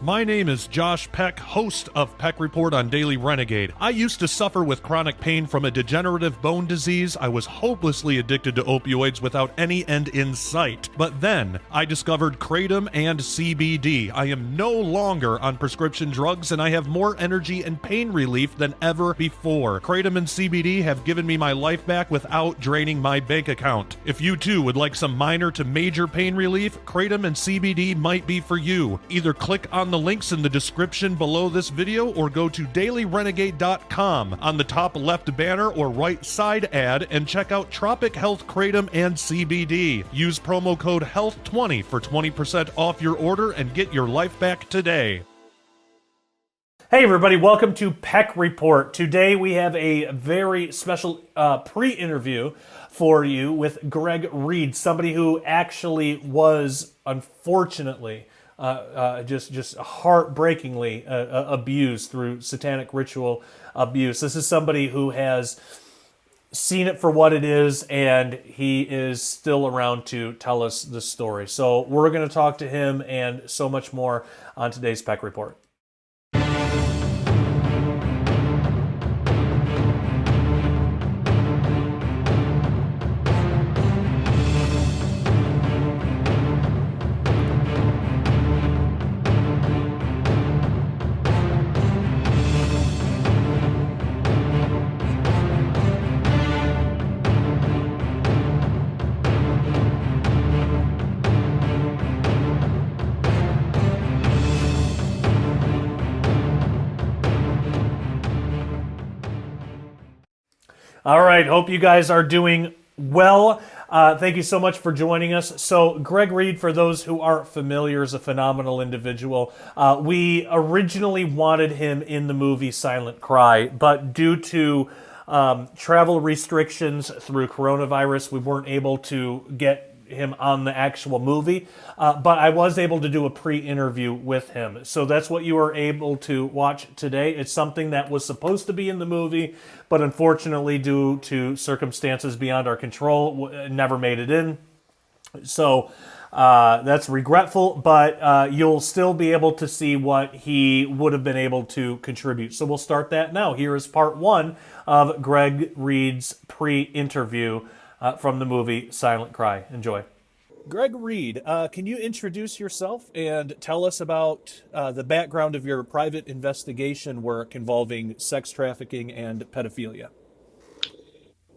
My name is Josh Peck, host of Peck Report on Daily Renegade. I used to suffer with chronic pain from a degenerative bone disease. I was hopelessly addicted to opioids without any end in sight. But then I discovered Kratom and CBD. I am no longer on prescription drugs, and I have more energy and pain relief than ever before. Kratom and CBD have given me my life back without draining my bank account. If you too would like some minor to major pain relief, Kratom and CBD might be for you. Either click on the links in the description below this video or go to dailyrenegade.com on the top left banner or right side ad and check out Tropic Health Kratom and CBD. Use promo code HEALTH20 for 20% off your order and get your life back today. Hey everybody, welcome to Peck Report. Today we have a very special pre-interview for you with Greg Reid, somebody who actually was, unfortunately, just heartbreakingly abused through satanic ritual abuse. This is somebody who has seen it for what it is, and he is still around to tell us the story. So we're going to talk to him and so much more on today's Peck Report. All right, hope you guys are doing well. Thank you so much for joining us. So Greg Reid, for those who aren't familiar, is a phenomenal individual. We originally wanted him in the movie Silent Cry, but due to travel restrictions through coronavirus, we weren't able to get him on the actual movie, but I was able to do a pre-interview with him. So that's what you are able to watch today. It's something that was supposed to be in the movie, but unfortunately, due to circumstances beyond our control, never made it in. So that's regretful, but you'll still be able to see what he would have been able to contribute. So we'll start that now. Here is part one of Greg Reid's pre-interview from the movie Silent Cry. Enjoy. Greg Reid, can you introduce yourself and tell us about the background of your private investigation work involving sex trafficking and pedophilia?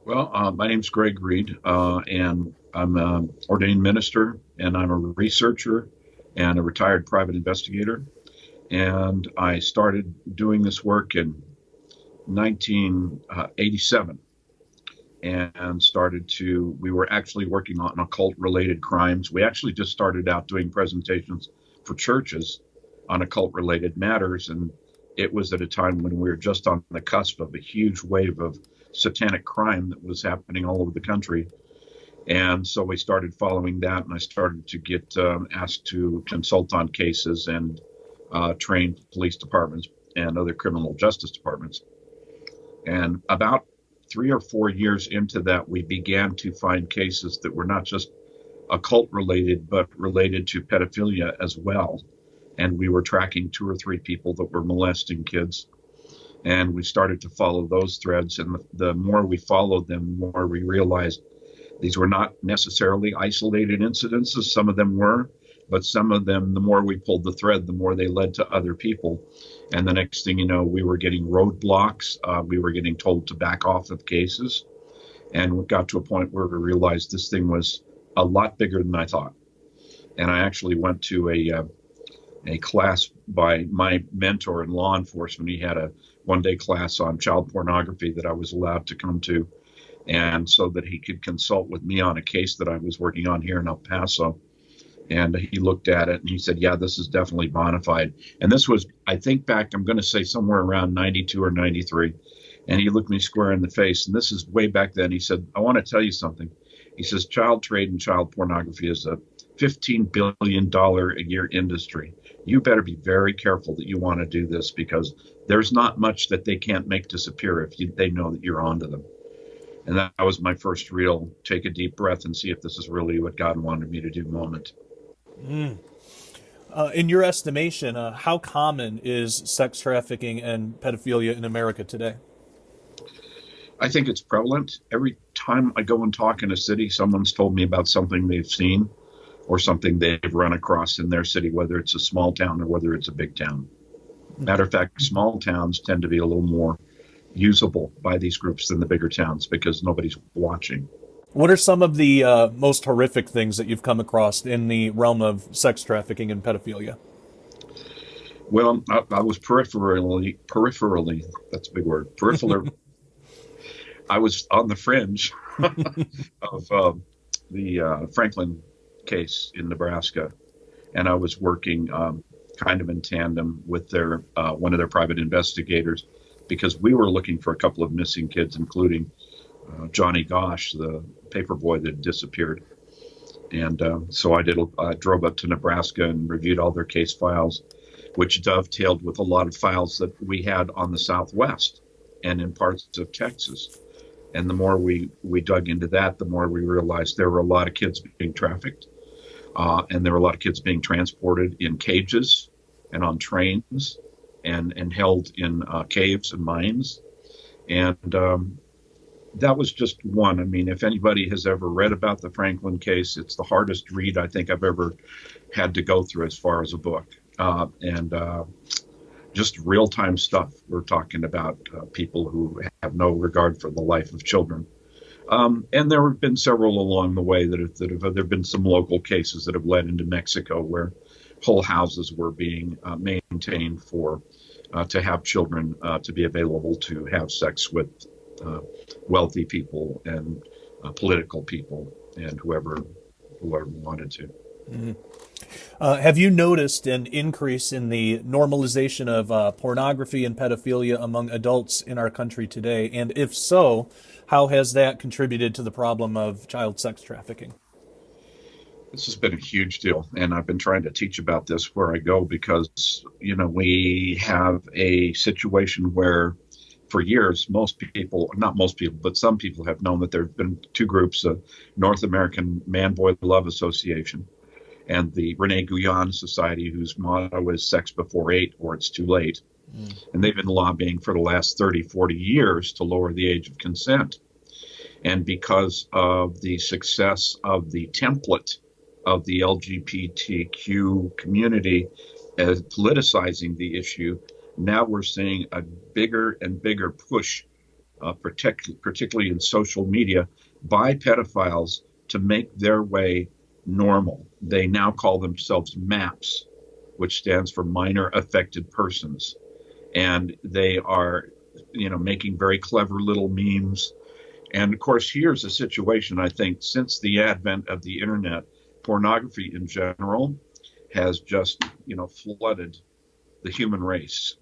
Well, my name's Greg Reid, and I'm an ordained minister, and I'm a researcher and a retired private investigator. And I started doing this work in 1987. And we were actually working on occult-related crimes. We actually just started out doing presentations for churches on occult-related matters, and it was at a time when we were just on the cusp of a huge wave of satanic crime that was happening all over the country. And so we started following that, and I started to get asked to consult on cases and train police departments and other criminal justice departments. And about 3 or 4 years into that, we began to find cases that were not just occult related, but related to pedophilia as well. And we were tracking 2 or 3 people that were molesting kids. And we started to follow those threads. And the more we followed them, the more we realized these were not necessarily isolated incidences. Some of them were, but some of them, the more we pulled the thread, the more they led to other people. And the next thing you know, we were getting roadblocks. We were getting told to back off of cases. And we got to a point where we realized this thing was a lot bigger than I thought. And I actually went to a class by my mentor in law enforcement. He had a one-day class on child pornography that I was allowed to come to, and so that he could consult with me on a case that I was working on here in El Paso. And he looked at it and he said, yeah, this is definitely bona fide. And this was, I think back, I'm going to say somewhere around 92 or 93. And he looked me square in the face. And this is way back then. He said, I want to tell you something. He says, child trade and child pornography is a $15 billion a year industry. You better be very careful that you want to do this, because there's not much that they can't make disappear if they know that you're onto them. And that was my first real take a deep breath and see if this is really what God wanted me to do moment. In your estimation, how common is sex trafficking and pedophilia in America today? I think it's prevalent. Every time I go and talk in a city, someone's told me about something they've seen or something they've run across in their city, whether it's a small town or whether it's a big town. Matter of fact, small towns tend to be a little more usable by these groups than the bigger towns because nobody's watching. What are some of the most horrific things that you've come across in the realm of sex trafficking and pedophilia? Well, I was peripherally, that's a big word, I was on the fringe of the Franklin case in Nebraska, and I was working kind of in tandem with their one of their private investigators, because we were looking for a couple of missing kids, including Johnny Gosh, the paper boy that disappeared. And so I drove up to Nebraska and reviewed all their case files, which dovetailed with a lot of files that we had on the Southwest and in parts of Texas. And the more we dug into that, the more we realized there were a lot of kids being trafficked, and there were a lot of kids being transported in cages and on trains and held in caves and mines. And that was just one. I mean, if anybody has ever read about the Franklin case, it's the hardest read I think I've ever had to go through as far as a book. And just real-time stuff. We're talking about people who have no regard for the life of children. And there have been several along the way there have been some local cases that have led into Mexico where whole houses were being maintained for to have children to be available to have sex with wealthy people and political people and whoever wanted to. Mm-hmm. Have you noticed an increase in the normalization of pornography and pedophilia among adults in our country today? And if so, how has that contributed to the problem of child sex trafficking? This has been a huge deal, and I've been trying to teach about this where I go because, we have a situation where for years, not most people, but some people have known that there have been two groups, the North American Man-Boy Love Association and the Rene Guyon Society, whose motto is sex before 8 or it's too late. And they've been lobbying for the last 30, 40 years to lower the age of consent. And because of the success of the template of the LGBTQ community as politicizing the issue, now we're seeing a bigger and bigger push, particularly in social media, by pedophiles to make their way normal. They now call themselves MAPS, which stands for Minor Affected Persons. And they are, making very clever little memes. And of course, here's a situation, I think, since the advent of the internet, pornography in general has just, flooded the human race.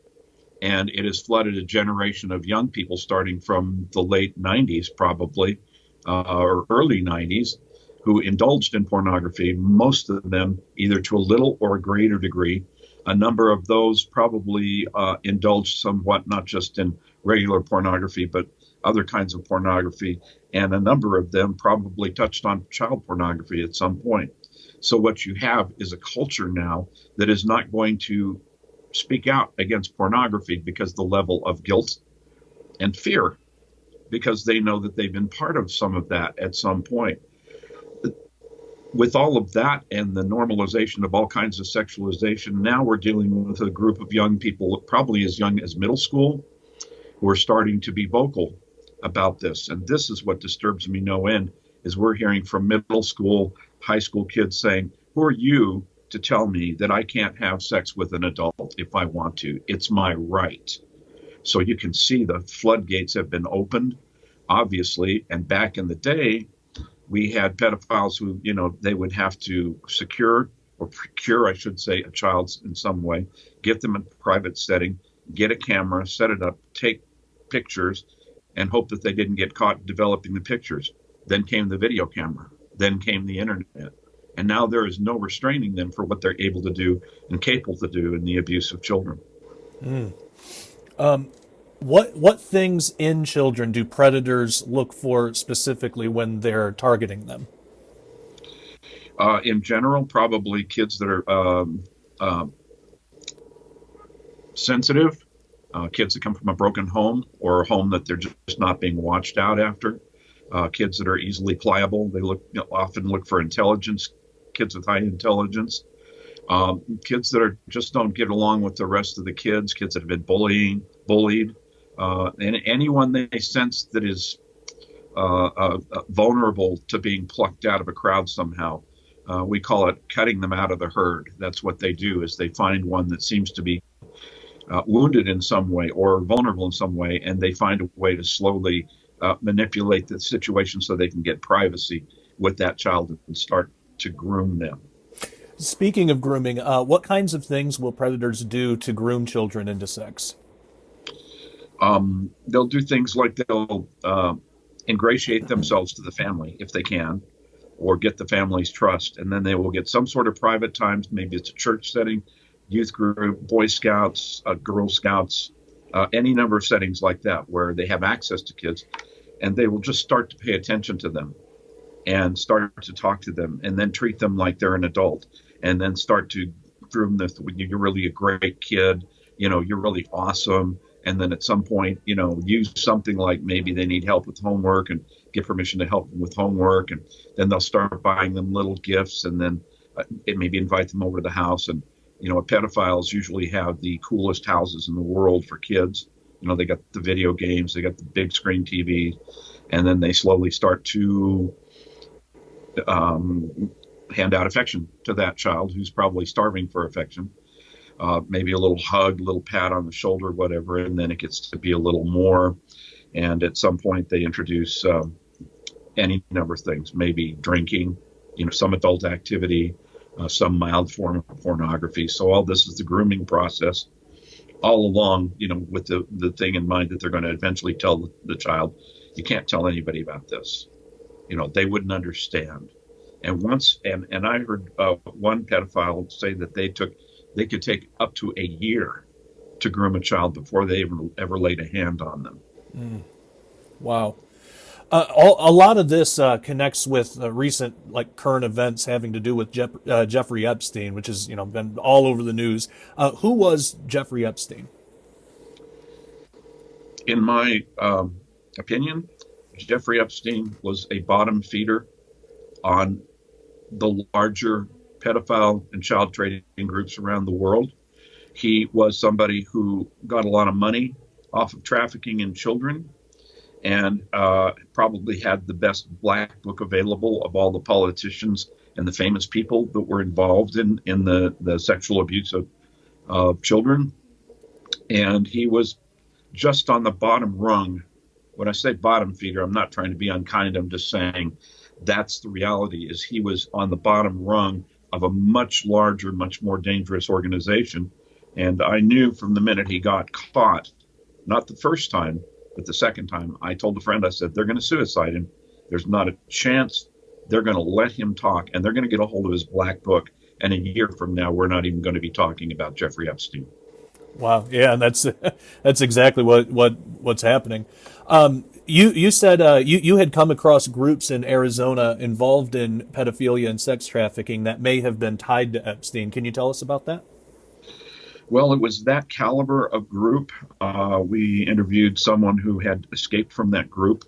And it has flooded a generation of young people starting from the late 90s, probably, or early 90s, who indulged in pornography, most of them either to a little or a greater degree. A number of those probably indulged somewhat, not just in regular pornography, but other kinds of pornography. And a number of them probably touched on child pornography at some point. So what you have is a culture now that is not going to speak out against pornography because the level of guilt and fear, because they know that they've been part of some of that at some point. With all of that and the normalization of all kinds of sexualization, now we're dealing with a group of young people, probably as young as middle school, who are starting to be vocal about this. And this is what disturbs me no end, is we're hearing from middle school, high school kids saying, who are you to tell me that I can't have sex with an adult if I want to? It's my right. So you can see the floodgates have been opened, obviously. And back in the day, we had pedophiles who, they would have to procure, I should say, a child in some way, get them in a private setting, get a camera, set it up, take pictures and hope that they didn't get caught developing the pictures. Then came the video camera. Then came the internet. And now there is no restraining them for what they're able to do and capable to do in the abuse of children. What things in children do predators look for specifically when they're targeting them? In general, probably kids that are sensitive, kids that come from a broken home or a home that they're just not being watched out after, kids that are easily pliable. They often look for intelligence, kids with high intelligence, kids that just don't get along with the rest of the kids, kids that have been bullied, and anyone they sense that is vulnerable to being plucked out of a crowd somehow. We call it cutting them out of the herd. That's what they do, is they find one that seems to be wounded in some way or vulnerable in some way, and they find a way to slowly manipulate the situation so they can get privacy with that child and start to groom them. Speaking of grooming, what kinds of things will predators do to groom children into sex? They'll do things like they'll ingratiate themselves to the family if they can, or get the family's trust, and then they will get some sort of private times. Maybe it's a church setting, youth group, Boy Scouts, Girl Scouts, any number of settings like that where they have access to kids, and they will just start to pay attention to them and start to talk to them and then treat them like they're an adult and then start to groom them. You're really a great kid, you're really awesome. And then at some point, use something like maybe they need help with homework and get permission to help them with homework. And then they'll start buying them little gifts and then maybe invite them over to the house. And, pedophiles usually have the coolest houses in the world for kids. They got the video games, they got the big screen TV, and then they slowly start to hand out affection to that child who's probably starving for affection. Maybe a little hug, a little pat on the shoulder, whatever, and then it gets to be a little more. And at some point they introduce any number of things, maybe drinking, some adult activity, some mild form of pornography. So all this is the grooming process all along, with the thing in mind that they're going to eventually tell the child, you can't tell anybody about this. They wouldn't understand. And and I heard one pedophile say that they could take up to a year to groom a child before they ever laid a hand on them. Wow. A lot of this connects with recent current events having to do with Jeffrey Epstein, which has been all over the news. Who was Jeffrey Epstein? In my opinion, Jeffrey Epstein was a bottom feeder on the larger pedophile and child trading groups around the world. He was somebody who got a lot of money off of trafficking in children and probably had the best black book available of all the politicians and the famous people that were involved in the sexual abuse of children. And he was just on the bottom rung. When I say bottom feeder, I'm not trying to be unkind. I'm just saying that's the reality, is he was on the bottom rung of a much larger, much more dangerous organization. And I knew from the minute he got caught, not the first time, but the second time, I told a friend, I said, they're going to suicide him. There's not a chance they're going to let him talk, and they're going to get a hold of his black book. And a year from now, we're not even going to be talking about Jeffrey Epstein. Wow. Yeah, and that's exactly what's happening. You said you had come across groups in Arizona involved in pedophilia and sex trafficking that may have been tied to Epstein. Can you tell us about that? Well, it was that caliber of group. We interviewed someone who had escaped from that group,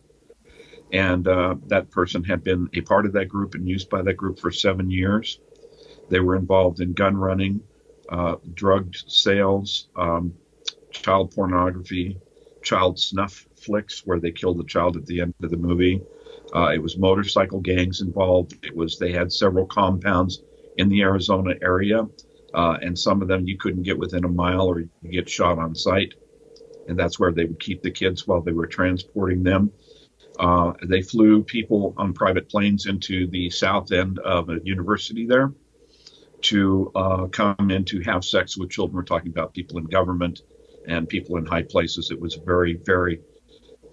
and that person had been a part of that group and used by that group for 7 years. They were involved in gun running, drug sales, child pornography, child snuff flicks where they killed the child at the end of the movie. It was motorcycle gangs involved. They had several compounds in the Arizona area. And some of them you couldn't get within a mile or you get shot on sight. And that's where they would keep the kids while they were transporting them. They flew people on private planes into the south end of a university there to come in to have sex with children. We're talking about people in government and people in high places. It was very, very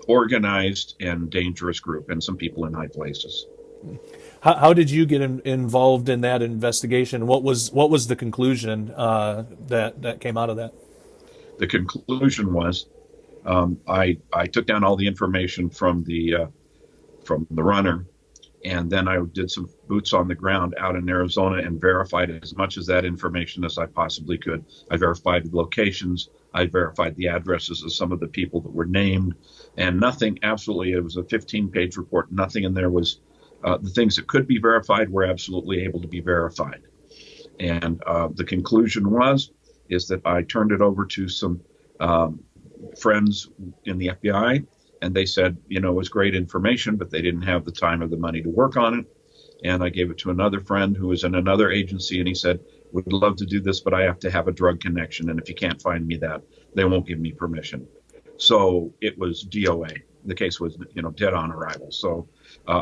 organized and dangerous group, and some people in high places. How did you get involved in that investigation? What was the conclusion that came out of that? The conclusion was I took down all the information from the runner, and then I did some boots on the ground out in Arizona and verified as much of that information as I possibly could. I verified the locations. I verified the addresses of some of the people that were named, and nothing, absolutely, it was a 15-page report. Nothing in there was, the things that could be verified were absolutely able to be verified. And the conclusion is that I turned it over to some friends in the FBI, and they said, it was great information, but they didn't have the time or the money to work on it. And I gave it to another friend who was in another agency, and he said, would love to do this, but I have to have a drug connection, and if you can't find me that, they won't give me permission. So it was DOA. The case was, dead on arrival. So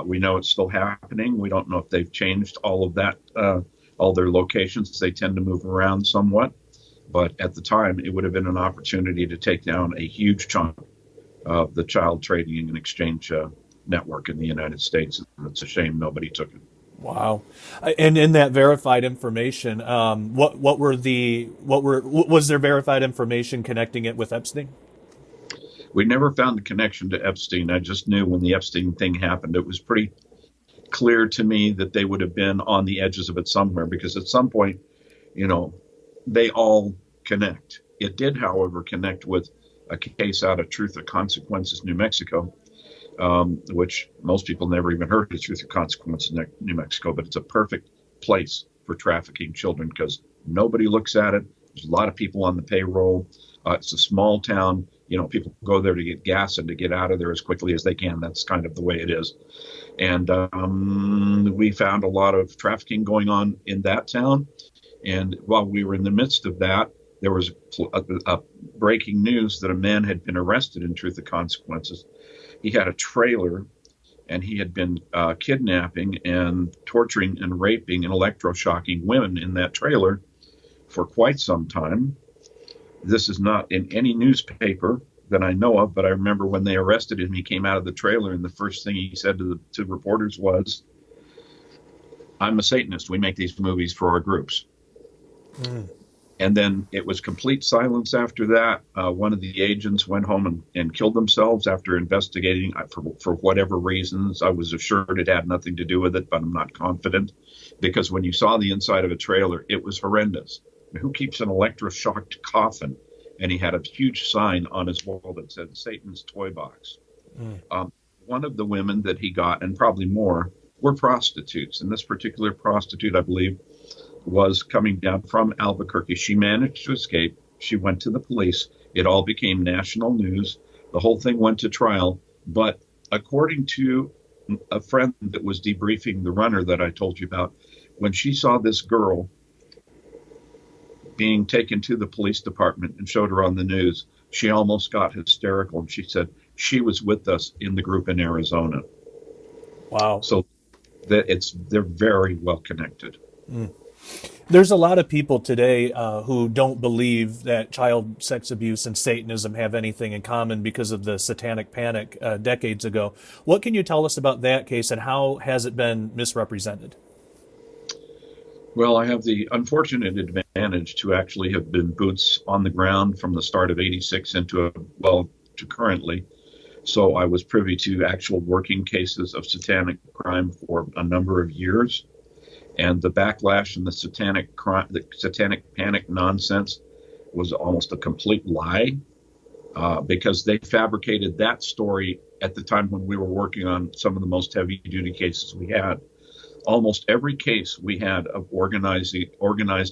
we know it's still happening. We don't know if they've changed all of that, all their locations. They tend to move around somewhat. But at the time, it would have been an opportunity to take down a huge chunk of the child trading and exchange network in the United States. And it's a shame nobody took it. Wow. And in that verified information, was there verified information connecting it with Epstein? We never found the connection to Epstein. I just knew when the Epstein thing happened, it was pretty clear to me that they would have been on the edges of it somewhere, because at some point, they all connect. It did, however, connect with a case out of Truth or Consequences, New Mexico, which most people never even heard of Truth or Consequences in New Mexico, but it's a perfect place for trafficking children because nobody looks at it. There's a lot of people on the payroll. It's a small town. People go there to get gas and to get out of there as quickly as they can. That's kind of the way it is. And we found a lot of trafficking going on in that town. And while we were in the midst of that, there was a breaking news that a man had been arrested in Truth or Consequences. He had a trailer, and he had been kidnapping and torturing and raping and electroshocking women in that trailer for quite some time. This is not in any newspaper that I know of, but I remember when they arrested him, he came out of the trailer, and the first thing he said to reporters was, "I'm a Satanist. We make these movies for our groups." Mm. And then it was complete silence after that. One of the agents went home and killed themselves after investigating for whatever reasons. I was assured it had nothing to do with it, but I'm not confident, because when you saw the inside of a trailer, it was horrendous. I mean, who keeps an electroshocked coffin? And he had a huge sign on his wall that said Satan's Toy Box. Mm. One of the women that he got, and probably more, were prostitutes. And this particular prostitute, I believe, was coming down from Albuquerque. She managed to escape. She went to the police. It all became national news. The whole thing went to trial. But according to a friend that was debriefing the runner that I told you about, when she saw this girl being taken to the police department and showed her on the news, she almost got hysterical. And she said she was with us in the group in Arizona. Wow. So they're very well connected. Mm. There's a lot of people today who don't believe that child sex abuse and Satanism have anything in common because of the Satanic Panic decades ago. What can you tell us about that case, and how has it been misrepresented? Well, I have the unfortunate advantage to actually have been boots on the ground from the start of '86 to currently. So I was privy to actual working cases of satanic crime for a number of years. And the backlash and the satanic panic nonsense was almost a complete lie, because they fabricated that story at the time when we were working on some of the most heavy-duty cases we had. Almost every case we had of organized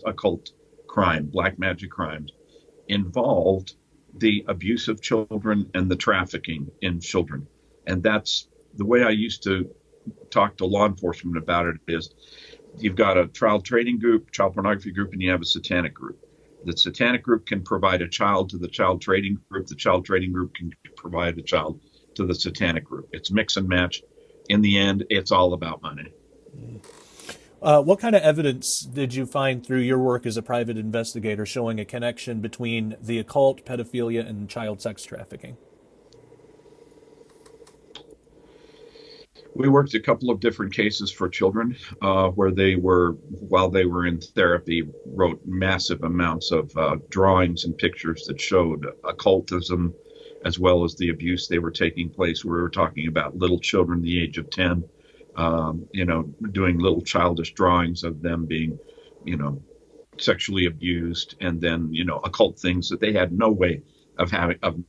occult crime, black magic crimes, involved the abuse of children and the trafficking in children. And that's the way I used to talk to law enforcement about it is, you've got a child trading group, child pornography group, and you have a satanic group. The satanic group can provide a child to the child trading group. The child trading group can provide a child to the satanic group. It's mix and match. In the end, it's all about money. What kind of evidence did you find through your work as a private investigator showing a connection between the occult, pedophilia, and child sex trafficking? We worked a couple of different cases for children where they were, while they were in therapy, wrote massive amounts of drawings and pictures that showed occultism as well as the abuse they were taking place. We were talking about little children the age of 10, doing little childish drawings of them being, sexually abused, and then, occult things that they had no way of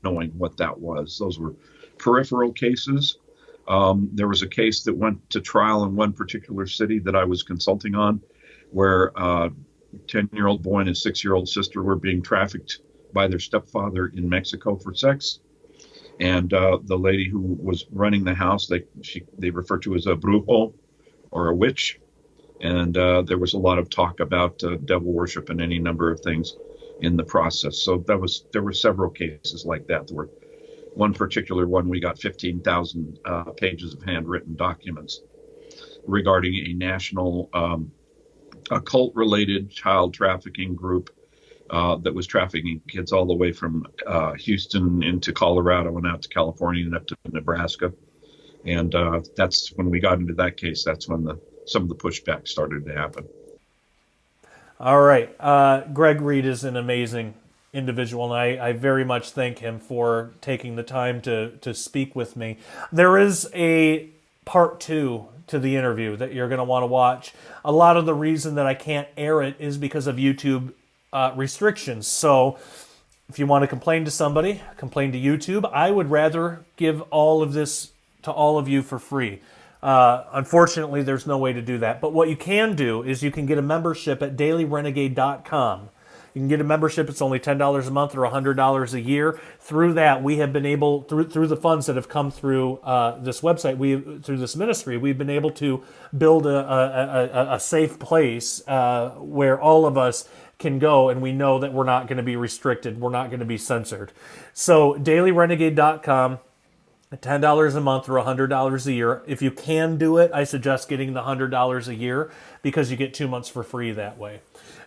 knowing what that was. Those were peripheral cases. There was a case that went to trial in one particular city that I was consulting on, where a 10-year-old boy and his 6-year-old sister were being trafficked by their stepfather in Mexico for sex. And the lady who was running the house, they refer to as a brujo or a witch. And there was a lot of talk about devil worship and any number of things in the process. So there were several cases like that. There were one particular one, we got 15,000 pages of handwritten documents regarding a national occult-related child trafficking group that was trafficking kids all the way from Houston into Colorado and out to California and up to Nebraska. And that's when we got into that case. That's when some of the pushback started to happen. All right. Greg Reid is an amazing individual, and I very much thank him for taking the time to speak with me. There is a part 2 to the interview that you're going to want to watch. A lot of the reason that I can't air it is because of YouTube restrictions. So if you want to complain to somebody, complain to YouTube. I would rather give all of this to all of you for free. Unfortunately, there's no way to do that. But what you can do is you can get a membership at dailyrenegade.com. You can get a membership. It's only $10 a month or $100 a year. Through that, we have been able, through the funds that have come through this website, through this ministry, we've been able to build a safe place where all of us can go, and we know that we're not going to be restricted. We're not going to be censored. So dailyrenegade.com. $10 a month or $100 a year. If you can do it, I suggest getting the $100 a year because you get 2 months for free that way.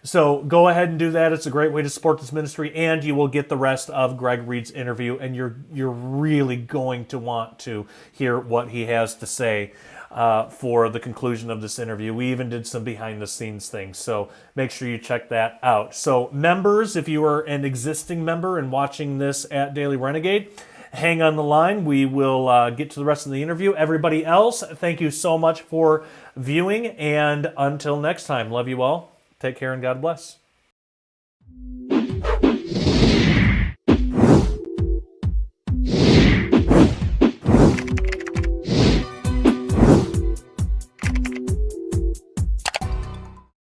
So go ahead and do that. It's a great way to support this ministry, and you will get the rest of Greg Reid's interview, and you're really going to want to hear what he has to say for the conclusion of this interview. We even did some behind-the-scenes things, so make sure you check that out. So members, if you are an existing member and watching this at Daily Renegade, hang on the line. We will get to the rest of the interview. Everybody else, thank you so much for viewing, and until next time, love you all. Take care and God bless.